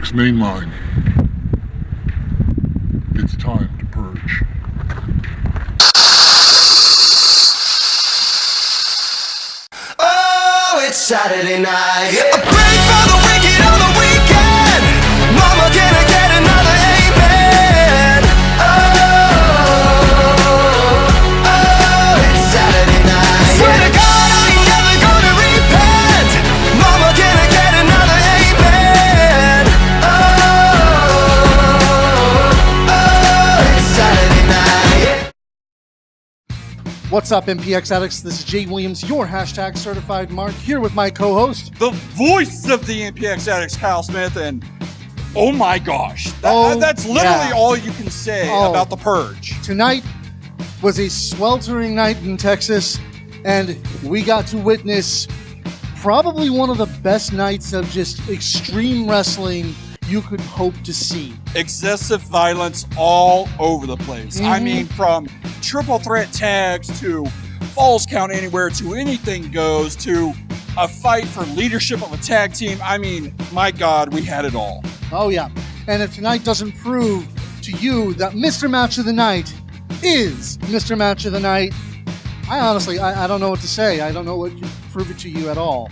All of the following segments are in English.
MPX Mainline. It's time to purge. Oh, it's Saturday night. A break for the wicked on the weekend. Mama, can I get another amen? Oh, it's Saturday night. Swear to God, I ain't never gonna repent. Mama, can I get another amen? Oh, it's Saturday night. What's up, MPX addicts? This is Jay Williams, your hashtag certified mark, here with my co-host, the voice of the MPX addicts, Kyle Smith, and oh my gosh, that's literally all you can say about the purge. Tonight was a sweltering night in Texas, and we got to witness probably one of the best nights of just extreme wrestling you could hope to see. Excessive violence all over the place. I mean, from triple threat tags to falls count anywhere to anything goes to a fight for leadership of a tag team. I mean, my God, we had it all. Oh yeah, and if tonight doesn't prove to you that Mr. Match of the Night is Mr. Match of the Night, I honestly, I don't know what to say. I don't know what to prove it to you at all.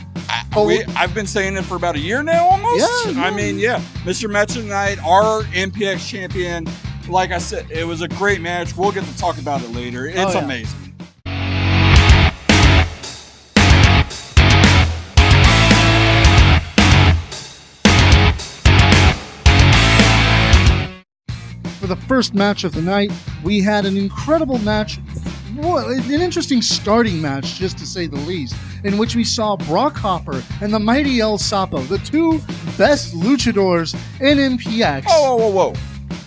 I've been saying it for about a year now almost. Yeah. I mean, Mr. Match of the Night, our MPX champion. Like I said, it was a great match. We'll get to talk about it later. It's amazing. For the first match of the night, we had an incredible match, an interesting starting match, just to say the least, in which we saw Brock Hopper and the mighty El Sapo, the two best luchadors in MPX. Whoa.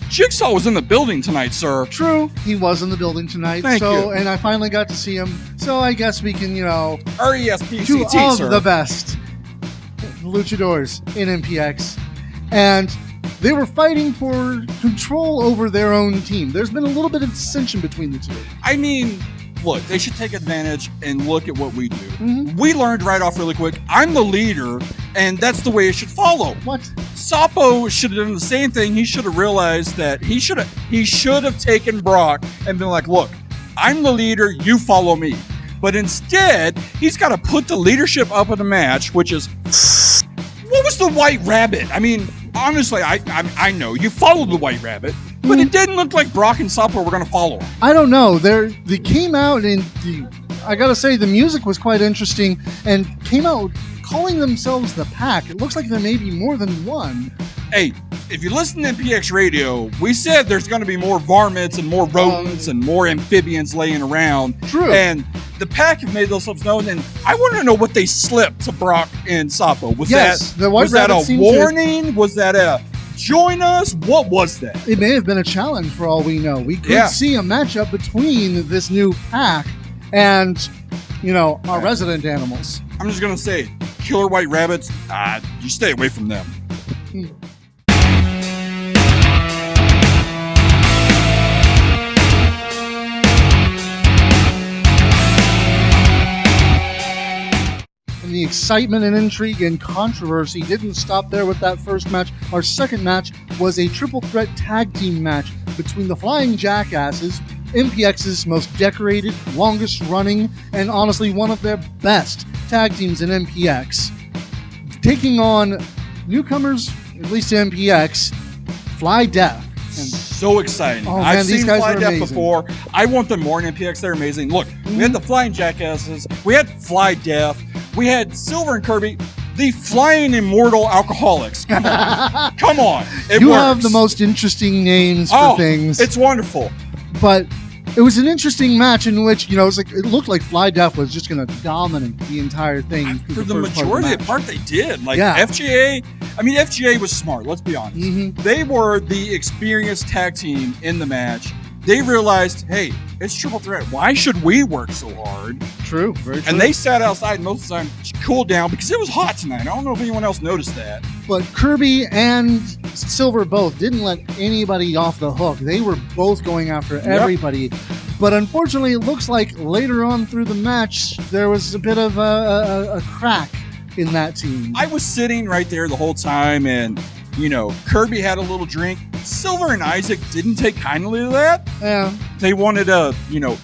Jigsaw was in the building tonight, sir. True, he was in the building tonight. Thank you. And I finally got to see him, so I guess we can, RESPCT, two of sir. the best luchadors in MPX. And they were fighting for control over their own team. There's been a little bit of dissension between the two. I mean, look, they should take advantage and look at what we do. We learned right off really quick, I'm the leader, and that's the way it should follow. What? Sapo should have done the same thing. He should have realized that he should have taken Brock and been like, look, I'm the leader, you follow me. But instead, he's got to put the leadership up in the match, which is, what was the White Rabbit? I mean, honestly, I know you followed the White Rabbit, but it didn't look like Brock and Sapo were going to follow him. I don't know. They came out and I gotta say the music was quite interesting and came out calling themselves the Pack. It looks like there may be more than one. Hey, if you listen to MPX Radio, we said there's going to be more varmints and more rodents and more amphibians laying around. True. And the Pack have made themselves known, and I want to know what they slipped to Brock and Sapo. Was that a warning? Was that a join us? What was that? It may have been a challenge for all we know. We could see a matchup between this new Pack and, our resident animals. I'm just going to say, killer white rabbits, you stay away from them. And the excitement and intrigue and controversy didn't stop there with that first match. Our second match was a triple threat tag team match between the Flying Jackasses, MPX's most decorated, longest running, and honestly one of their best tag teams in MPX, taking on newcomers, at least to MPX, Fly Death. So exciting. I've seen Fly Death before. I want them more in MPX. They're amazing. Look, we had the Flying Jackasses. We had Fly Death. We had Silver and Kirby, the Flying Immortal Alcoholics. Come on. Come on. You have the most interesting names for things. It's wonderful. But it was an interesting match in which, it looked like Fly Death was just going to dominate the entire thing. For the majority of the part, they did. FGA was smart, let's be honest. They were the experienced tag team in the match. They realized, hey, it's triple threat. Why should we work so hard? True, very true. And they sat outside most of the time to cool down because it was hot tonight. I don't know if anyone else noticed that. But Kirby and Silver both didn't let anybody off the hook. They were both going after everybody. But unfortunately, it looks like later on through the match, there was a bit of a crack in that team. I was sitting right there the whole time, and Kirby had a little drink. Silver and Isaac didn't take kindly to that. Yeah. They wanted a,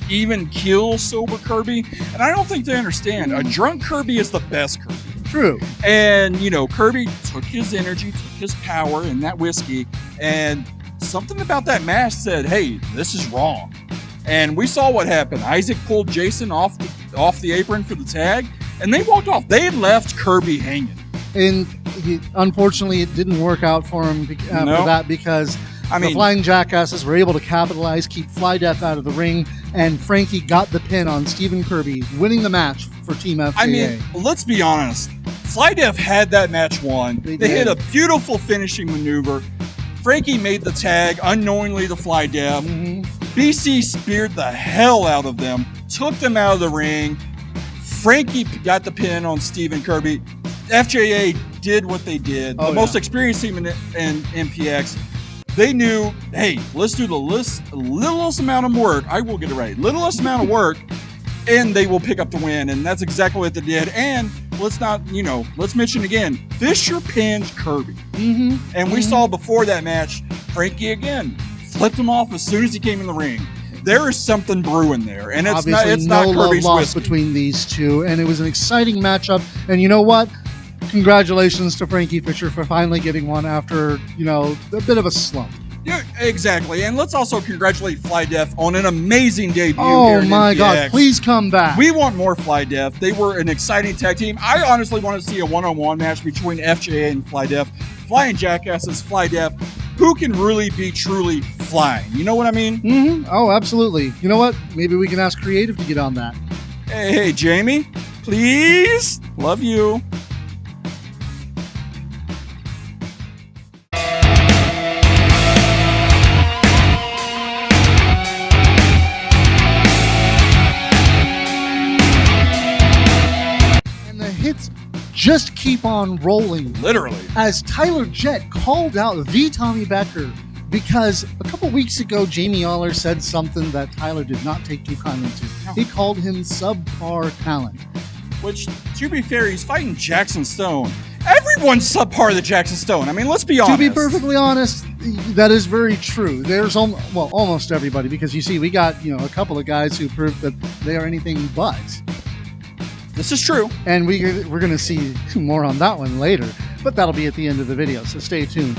even kill sober Kirby. And I don't think they understand. A drunk Kirby is the best Kirby. True. And, Kirby took his energy, took his power in that whiskey. And something about that match said, hey, this is wrong. And we saw what happened. Isaac pulled Jason off the apron for the tag. And they walked off. They left Kirby hanging. And unfortunately, it didn't work out for him for that because the Flying Jackasses were able to capitalize, keep Fly Death out of the ring, and Frankie got the pin on Stephen Kirby, winning the match for Team FJA. Let's be honest. Fly Death had that match won. They hit a beautiful finishing maneuver. Frankie made the tag unknowingly to Fly Death. BC speared the hell out of them, took them out of the ring. Frankie got the pin on Stephen Kirby. FJA did what they did. The most experienced team in MPX. They knew, hey, let's do the littlest amount of work. I will get it right. Littlest amount of work, and they will pick up the win. And that's exactly what they did. And let's mention again, Fisher pinned Kirby. And we saw before that match, Frankie again flipped him off as soon as he came in the ring. There is something brewing there, and it's not Kirby's loss between these two, and it was an exciting matchup. And you know what? Congratulations to Frankie Fisher for finally getting one after a bit of a slump. Yeah, exactly. And let's also congratulate Fly Death on an amazing debut. Oh my God! Please come back. We want more Fly Death. They were an exciting tag team. I honestly want to see a one-on-one match between FJA and Fly Death. Flying Jackasses, Fly Death. Who can really be truly flying? You know what I mean? Oh, absolutely. You know what? Maybe we can ask Creative to get on that. Hey, Jamie, please. Love you. And the hits just keep on rolling. Literally. As Tyler Jett called out the Tommy Becker because a couple weeks ago, Jamie Aller said something that Tyler did not take too kindly to. No. He called him subpar talent. Which, to be fair, he's fighting Jackson Stone. Everyone's subpar to Jackson Stone. I mean, let's be honest. To be perfectly honest, that is very true. There's almost everybody, because you see, we got a couple of guys who proved that they are anything but. This is true. And we're going to see more on that one later, but that'll be at the end of the video, so stay tuned.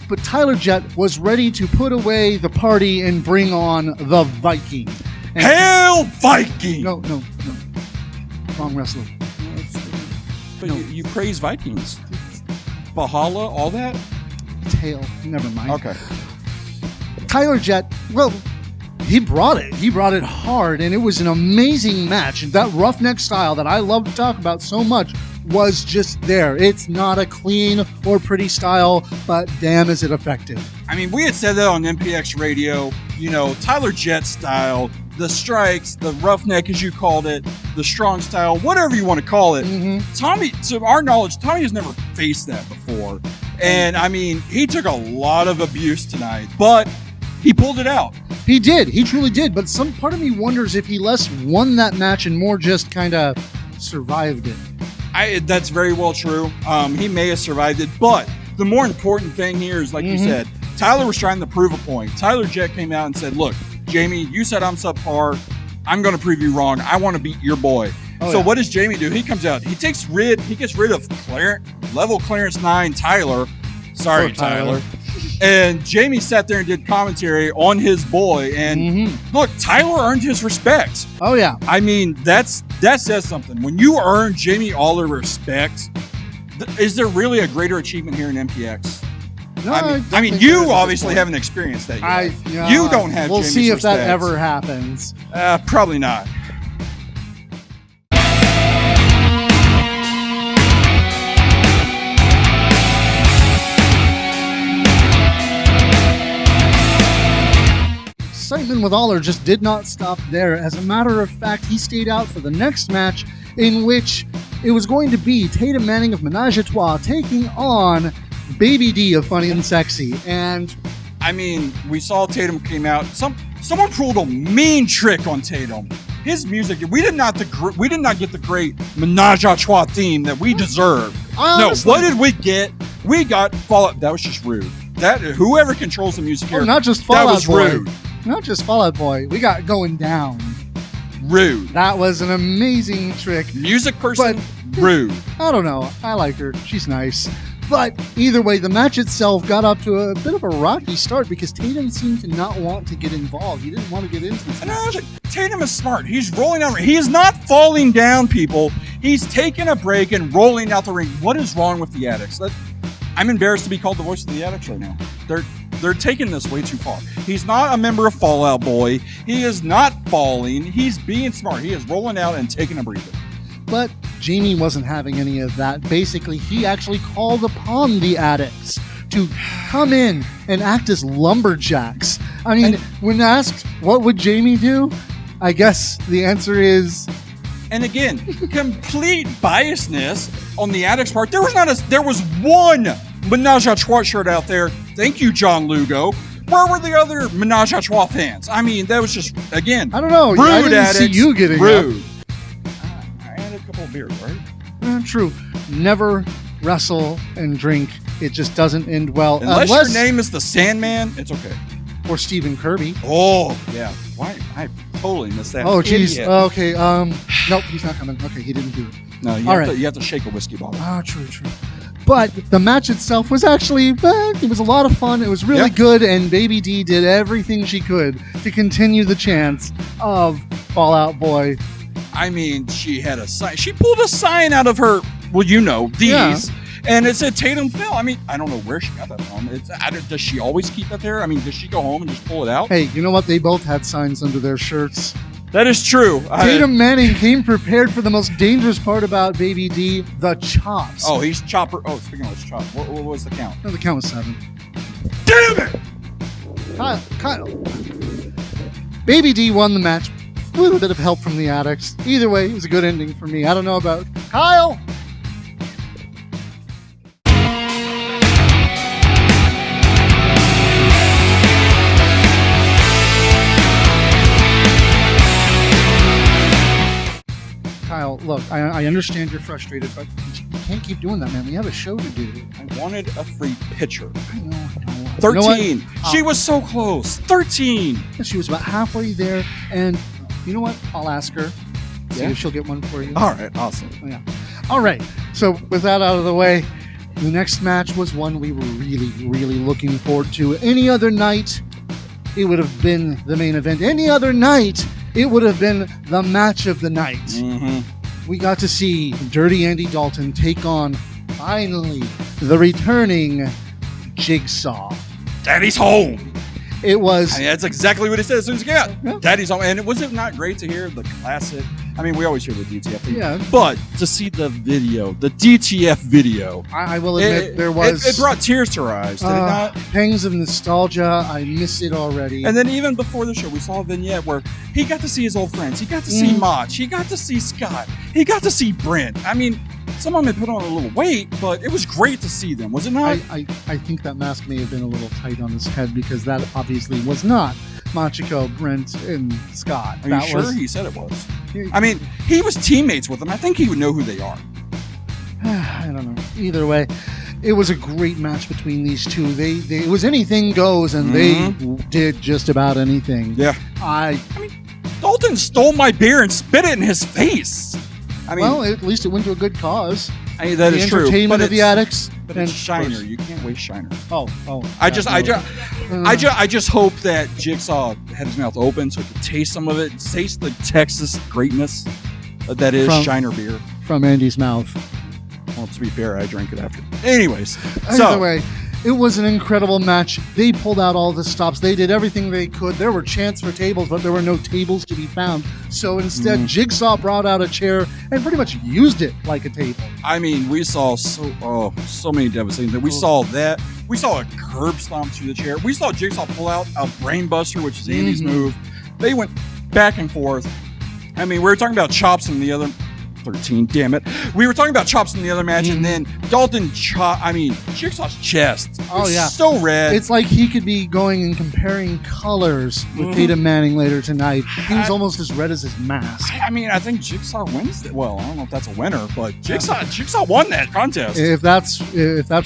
But Tyler Jett was ready to put away the party and bring on the Viking. Hail Viking! No. Wrong wrestler. But you praise Vikings. Valhalla, all that? Tail. Never mind. Okay. Tyler Jett, he brought it. He brought it hard, and it was an amazing match. And that roughneck style that I love to talk about so much was just there. It's not a clean or pretty style, but damn is it effective. I mean, we had said that on MPX Radio. Tyler Jett style, the strikes, the roughneck, as you called it, the strong style, whatever you want to call it. Tommy, to our knowledge, Tommy has never faced that before. And, I mean, he took a lot of abuse tonight, but he pulled it out. He did. He truly did. But some part of me wonders if he less won that match and more just kind of survived it. That's very well true. He may have survived it, but the more important thing here is, like you said, Tyler was trying to prove a point. Tyler Jett came out and said, look, Jamie, you said I'm subpar. I'm going to prove you wrong. I want to beat your boy. What does Jamie do? He comes out. He gets rid of level clearance 9 Tyler. Sorry, Tyler. And Jamie sat there and did commentary on his boy. And look, Tyler earned his respect. Oh, yeah. I mean, that says something. When you earn Jamie Aller respect, is there really a greater achievement here in MPX? No, I mean, you obviously haven't experienced that yet. You don't have We'll Jamie's see if respect. that ever happens. Probably not. Excitement with Aller just did not stop there. As a matter of fact, he stayed out for the next match, in which it was going to be Tatum Manning of Menage a Trois taking on Baby Dee of Funny and Sexy. And I mean, we saw Tatum came out. Someone pulled a mean trick on Tatum. His music, we did not get the great Menage a Trois theme that we deserved. Honestly, no, what did we get? We got Fallout. That was just rude. That whoever controls the music here, not just Fallout that was Boy. rude. Not just Fallout Boy. We got Going Down. Rude. That was an amazing trick. Music person, But- rude. I don't know. I like her. She's nice. But either way, the match itself got off to a bit of a rocky start because Tatum seemed to not want to get involved. He didn't want to get into this And match. Tatum is smart. He's rolling out. He is not falling down, people. He's taking a break and rolling out the ring. What is wrong with the Addicts? I'm embarrassed to be called the voice of the Addicts right now. They're taking this way too far. He's not a member of Fallout Boy. He is not falling. He's being smart. He is rolling out and taking a breather. But Jamie wasn't having any of that. Basically, he actually called upon the Addicts to come in and act as lumberjacks. I mean, when asked what would Jamie do, I guess the answer is... And again, complete biasness on the Addicts' part. There was one Menage a Trois shirt out there. Thank you, John Lugo. Where were the other Menage a Trois fans? I mean, that was just, again, I don't know. rude. I didn't Addicts, see you getting rude. I had a couple of beers, right? True. Never wrestle and drink. It just doesn't end well. Unless your name is the Sandman, it's okay. Or Stephen Kirby. Oh, yeah. Why? I totally missed that. Oh, jeez. Idiot. Okay. Nope, he's not coming. Okay, he didn't do it. No, you have to shake a whiskey bottle. Ah, true. But the match itself was actually, it was a lot of fun. It was really Yeah. good, and Baby Dee did everything she could to continue the chance of Fallout Boy. I mean, she had a sign. She pulled a sign out of her, these, Yeah. and it said Tatum Phil. I mean, I don't know where she got that from. Does she always keep that there? I mean, does she go home and just pull it out? Hey, you know what? They both had signs under their shirts. That is true. Tatum Manning came prepared for the most dangerous part about Baby Dee, the chops. Oh, he's chopper. Oh, speaking of which, chop. What was the count? No, the count was 7. Damn it! Kyle. Baby Dee won the match. A little bit of help from the Addicts. Either way, it was a good ending for me. I don't know about Kyle. Kyle, look, I understand you're frustrated, but you can't keep doing that, man. We have a show to do. I wanted a free pitcher. I know. 13. You know what? She was so close. 13. She was about halfway there, and you know what? I'll ask her. See Yeah? if she'll get one for you. All right, awesome. Yeah. All right. So with that out of the way, the next match was one we were really, really looking forward to. Any other night, it would have been the main event. Any other night, it would have been the match of the night. Mm-hmm. We got to see Dirty Andy Dalton take on, finally, the returning Jigsaw. Daddy's home. It was... I mean, that's exactly what he said as soon as he got. Yeah. Daddy's home. And was it not great to hear the classic? I mean, we always hear the DTF thing. Yeah. But to see the video, the DTF video, I will admit, there was... It brought tears to our eyes, did it not? Pangs of nostalgia. I miss it already. And then even before the show, we saw a vignette where he got to see his old friends. He got to see Mach. He got to see Scott. He got to see Brent. I mean, some of them had put on a little weight, but it was great to see them, was it not? I think that mask may have been a little tight on his head because that obviously was not Machiko, Brent, and Scott. Are you that sure? was, He said it was. I mean, he was teammates with them. I think he would know who they are. I don't know. Either way, it was a great match between these two. It was anything goes, and they did just about anything. Yeah. I mean, Dalton stole my beer and spit it in his face. I mean, well, at least it went to a good cause. that the is true. entertainment But of the Addicts. But and it's of Shiner. course- You can't waste Shiner. Oh. I just hope that Jigsaw had his mouth open so he could taste some of it, taste the Texas greatness that is From- Shiner beer. From Andy's mouth. Well, to be fair, I drank it after. Anyways, Either way, it was an incredible match. They pulled out all the stops. They did everything they could. There were chants for tables, but there were no tables to be found. So instead, Jigsaw brought out a chair and pretty much used it like a table. I mean, we saw so many devastating things. We saw that. We saw a curb stomp through the chair. We saw Jigsaw pull out a brainbuster, which is Andy's move. They went back and forth. I mean, we were talking about chops in the 13, damn it. We were talking about chops in the other match, and then Dalton Jigsaw's chest. Oh, yeah. So red. It's like he could be going and comparing colors with Tatum Manning later tonight. He was almost as red as his mask. I think Jigsaw wins. Well, I don't know if that's a winner, but Jigsaw won that contest. If that's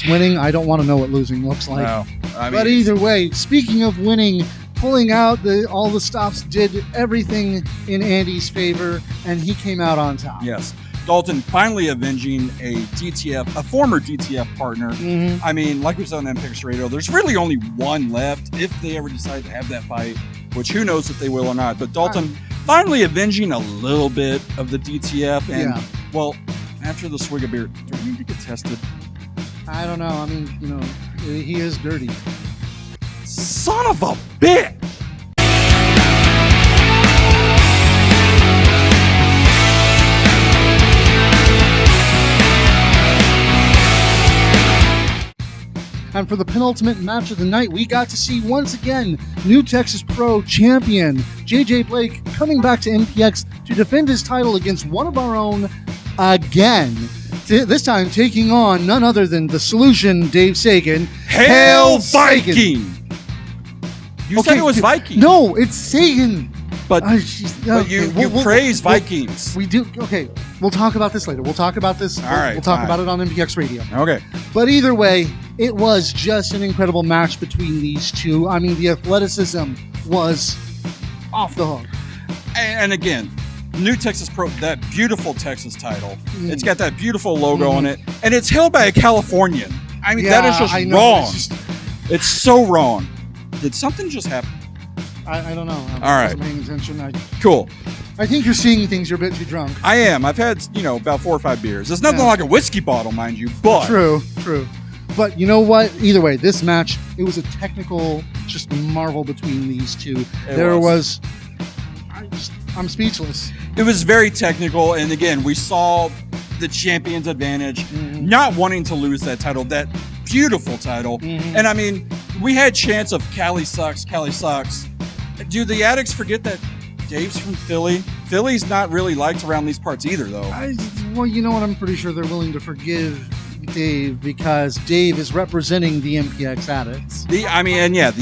winning, I don't want to know what losing looks like. No, but either way, speaking of winning, pulling out all the stops did everything in Andy's favor, and he came out on top. Yes. Dalton finally avenging a former DTF partner. I mean, like we said on MPX Radio, there's really only one left if they ever decide to have that fight, which who knows if they will or not. But Dalton finally avenging a little bit of the DTF. And, well, after the swig of beer, do we need to get tested? I don't know. I mean, he is dirty. Son of a bitch! And for the penultimate match of the night, we got to see once again new Texas Pro champion JJ Blake coming back to MPX to defend his title against one of our own again. This time taking on none other than the Solution, Dave Sagan. Hail Viking! You said it was Viking. No, it's Sagan. But you praise Vikings. We do. Okay, we'll talk about this later. We'll talk about this. All right, we'll talk about it on MPX Radio. Okay. But either way, it was just an incredible match between these two. I mean, the athleticism was off the hook. And again, new Texas Pro, that beautiful Texas title. It's got that beautiful logo on it, and it's held by a Californian. I mean, that is just wrong. It's so wrong. Did something just happen? I don't know. All right. Wasn't paying attention. Cool. I think you're seeing things. You're a bit too drunk. I am. I've had, about 4 or 5 beers. It's nothing like a whiskey bottle, mind you, but... True. But you know what? Either way, this match, it was a technical just marvel between these two. I'm speechless. It was very technical, and again, we saw the champion's advantage, not wanting to lose that title, that beautiful title. And I mean, we had chants of Cali sucks. Do the addicts forget that Dave's from Philly? Philly's not really liked around these parts either, though. Well, you know what? I'm pretty sure they're willing to forgive Dave because Dave is representing the MPX addicts. The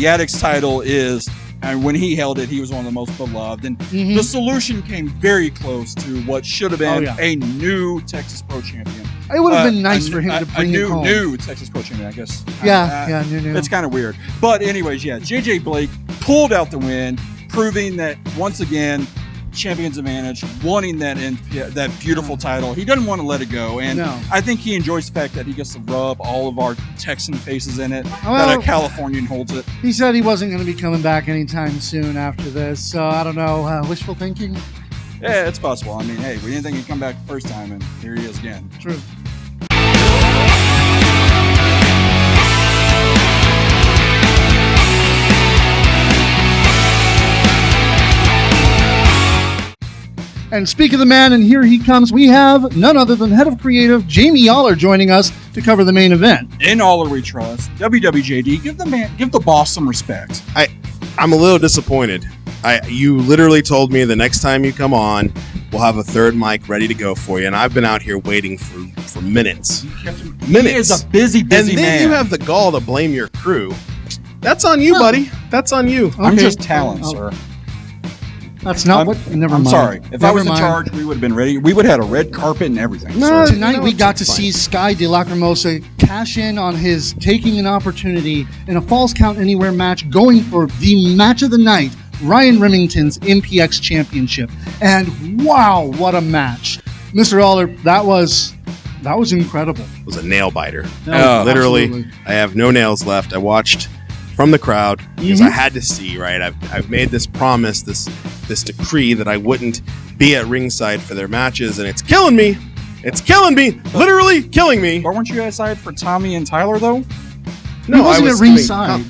addicts title is, and when he held it, he was one of the most beloved. And the Solution came very close to what should have been a new Texas Pro champion. It would have been nice for him to bring it home. New Texas Pro champion, I guess. New. It's kind of weird. But anyways, JJ Blake pulled out the win, proving that, once again, champion's advantage, wanting that beautiful title. He doesn't want to let it go, and I think he enjoys the fact that he gets to rub all of our Texan faces in it, that a Californian holds it. He said he wasn't going to be coming back anytime soon after this, so I don't know, wishful thinking? Yeah, it's possible. I mean, hey, we didn't think he'd come back the first time, and here he is again. True. And speak of the man, and here he comes. We have none other than head of creative Jamie Yaller joining us to cover the main event. In all we trust, WWJD, give the boss some respect. I'm a little disappointed. You literally told me the next time you come on, we'll have a third mic ready to go for you, and I've been out here waiting for minutes. He is a busy man. And then you have the gall to blame your crew. That's on you, buddy. That's on you. I'm just talent, sir. That's not what. Never mind. I'm sorry. If I was in charge, we would have been ready. We would have had a red carpet and everything. No, tonight we got to see Sky de Lacrimosa cash in on his taking an opportunity in a Falls Count Anywhere match, going for the match of the night, Ryan Remington's MPX Championship. And wow, what a match, Mr. Aller. That was incredible. It was a nail biter. Literally, absolutely. I have no nails left. I watched from the crowd because I had to see. Right, I've made this promise, this decree that I wouldn't be at ringside for their matches, and it's killing me. It's killing me, literally killing me. But weren't you guys side for Tommy and Tyler though? No, I wasn't at ringside.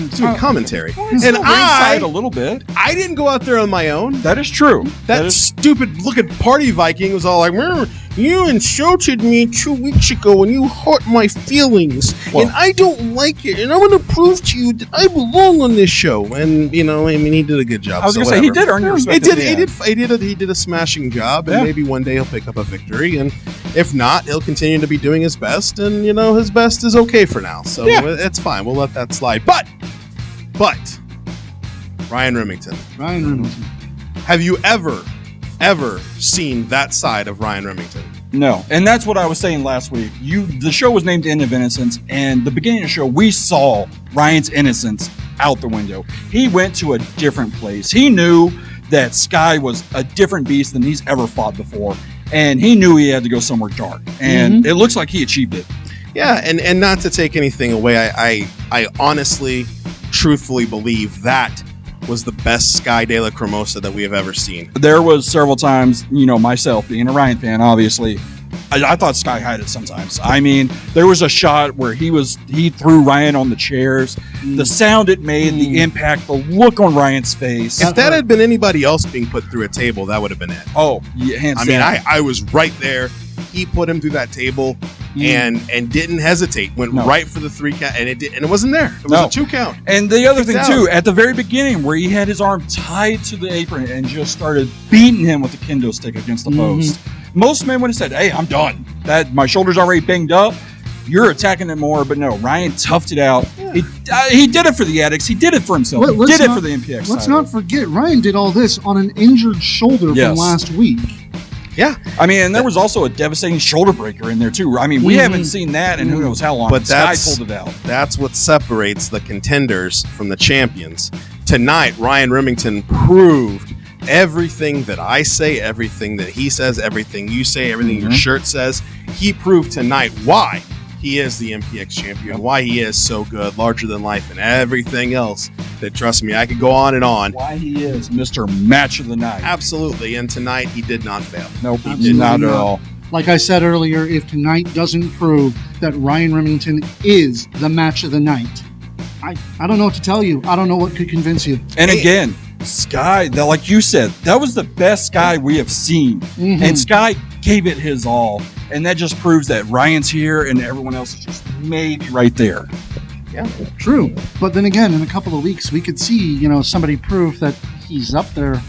doing commentary. And And ringside a little bit. I didn't go out there on my own. That is true. That stupid looking party Viking was all like, "Remember, you insulted me 2 weeks ago and you hurt my feelings. Well- and I don't like it. And I'm going to prove to you that I belong on this show." And, you know, I mean, he did a good job. I was so going to say, he whatever. did earn your respect. He did a smashing job. And Yeah. maybe one day he'll pick up a victory. And if not, he'll continue to be doing his best. And, you know, his best is okay for now. So Yeah. it's fine. We'll let that slide. But, Ryan Remington. Have you ever seen that side of Ryan Remington? No, and that's what I was saying last week. The show was named End of Innocence, and the beginning of the show, we saw Ryan's innocence out the window. He went to a different place. He knew that Sky was a different beast than he's ever fought before, and he knew he had to go somewhere dark, and it looks like he achieved it. Yeah, and not to take anything away, I honestly, truthfully believe that was the best Sky de Lacrimosa that we have ever seen. There was several times, you know, myself being a Ryan fan, obviously, I thought Sky had it sometimes. I mean, there was a shot where he threw Ryan on the chairs. The sound it made, the impact, the look on Ryan's face. If that had been anybody else being put through a table, that would have been it. Oh, yeah, hands I mean, down. I was right there. He put him through that table and didn't hesitate. Went right for the 3 count, and it wasn't there. It was a 2 count. And the other thing Down. too, at the very beginning, where he had his arm tied to the apron and just started beating him with the kendo stick against the post. Most men would have said, "Hey, I'm done. That my shoulder's already banged up. You're attacking it more." But no, Ryan toughed it out. Yeah. He did it for the addicts. He did it for himself. He did it for the MPX. Let's title. not forget, Ryan did all this on an injured shoulder Yes. from last week. Yeah, I mean, and there was also a devastating shoulder breaker in there too. I mean, we haven't seen that in who knows how long. But Sky pulled it out. That's what separates the contenders from the champions. Tonight, Ryan Remington proved everything that I say, everything that he says, everything you say, everything your shirt says. He proved tonight why he is the MPX champion, why he is so good, larger than life, and everything else. That, trust me, I could go on and on. Why he is Mr. Match of the Night. Absolutely, and tonight he did not fail. Nope, he Absolutely did not at not. all. Like I said earlier, if tonight doesn't prove that Ryan Remington is the match of the night, I don't know what to tell you. I don't know what could convince you. And again, Sky, like you said, that was the best Sky we have seen. And Sky gave it his all. And that just proves that Ryan's here and everyone else is just maybe right there. Yeah. True. But then again, in a couple of weeks, we could see, somebody prove that he's up there.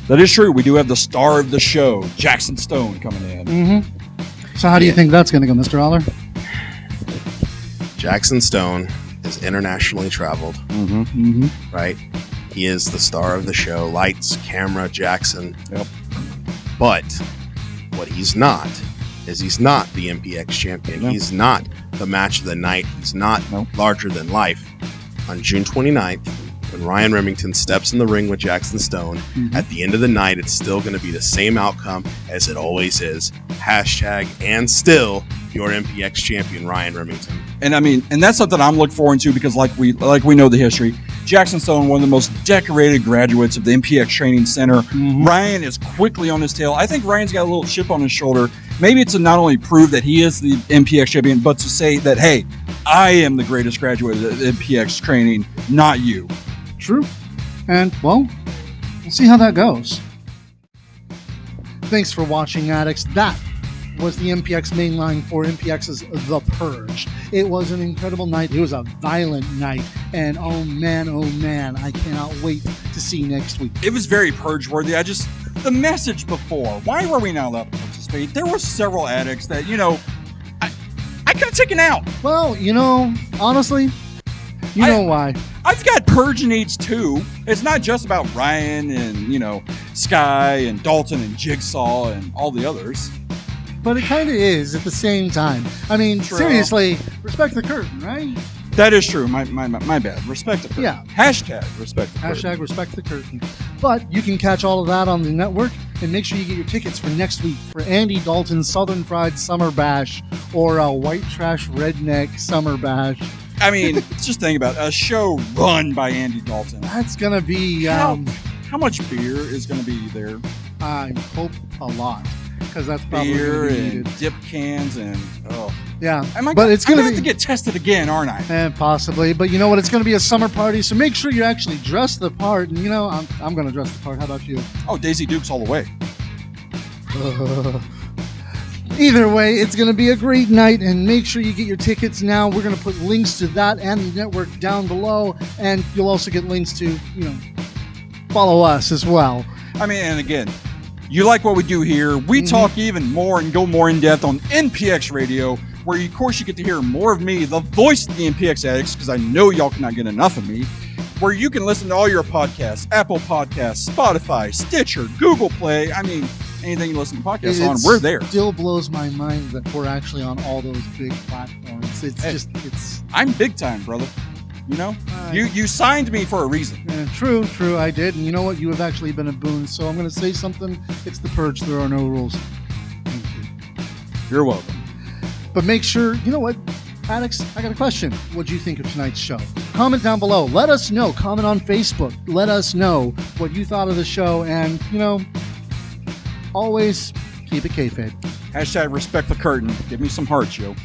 That is true. We do have the star of the show, Jackson Stone, coming in. So how do you think that's going to go, Mr. Aller? Jackson Stone is internationally traveled, right? He is the star of the show. Lights, camera, Jackson. Yep. But what he's not is he's not the MPX champion. No. He's not the match of the night. He's not larger than life. On June 29th, when Ryan Remington steps in the ring with Jackson Stone, at the end of the night, it's still going to be the same outcome as it always is. Hashtag and still your MPX champion, Ryan Remington. And I mean, and that's something I'm looking forward to because like we know the history. Jackson Stone, one of the most decorated graduates of the MPX Training Center. Ryan is quickly on his tail. I think Ryan's got a little chip on his shoulder. Maybe it's to not only prove that he is the MPX champion, but to say that, hey, I am the greatest graduate of the MPX training, not you. True. And, well, we'll see how that goes. Thanks for watching, addicts. That was the MPX Mainline for MPX's The Purge. It was an incredible night. It was a violent night. And oh man, I cannot wait to see next week. It was very purge-worthy. The message before, why were we not allowed to participate? There were several addicts that, I could have taken out. Well, honestly, you know why. I've got purge needs too. It's not just about Ryan and, Sky and Dalton and Jigsaw and all the others. But it kind of is at the same time. I mean, True. Seriously, respect the curtain, right? That is true. My bad. Respect the curtain. Yeah. Hashtag respect the curtain. Hashtag respect the curtain. But you can catch all of that on the network, and make sure you get your tickets for next week for Andy Dalton's Southern Fried Summer Bash or a White Trash Redneck Summer Bash. I mean, just think about it. A show run by Andy Dalton. That's going to be, How much beer is going to be there? I hope a lot, because that's probably Beer gonna be and needed. dip cans and Yeah, Am I but gonna, it's going I'm gonna to have to get tested again, aren't I? possibly. But you know what? It's going to be a summer party, so make sure you actually dress the part. And you know, I'm going to dress the part. How about you? Oh, Daisy Dukes all the way. Either way, it's going to be a great night, and make sure you get your tickets now. We're going to put links to that and the network down below, and you'll also get links to, follow us as well. I mean, and again, you like what we do here. We talk even more and go more in depth on MPX Radio, where, of course, you get to hear more of me, the voice of the MPX addicts, because I know y'all cannot get enough of me, where you can listen to all your podcasts, Apple Podcasts, Spotify, Stitcher, Google Play. I mean, anything you listen to podcasts on, we're there. It still blows my mind that we're actually on all those big platforms. I'm big time, brother. You know, you signed me for a reason. True, I did. And you know what? You have actually been a boon. So I'm going to say something. It's the Purge. There are no rules. Thank you. You're welcome. But make sure, you know what, addicts, I got a question. What do you think of tonight's show? Comment down below. Let us know. Comment on Facebook. Let us know what you thought of the show. And, always keep it kayfabe. # respect the curtain. Give me some hearts, yo.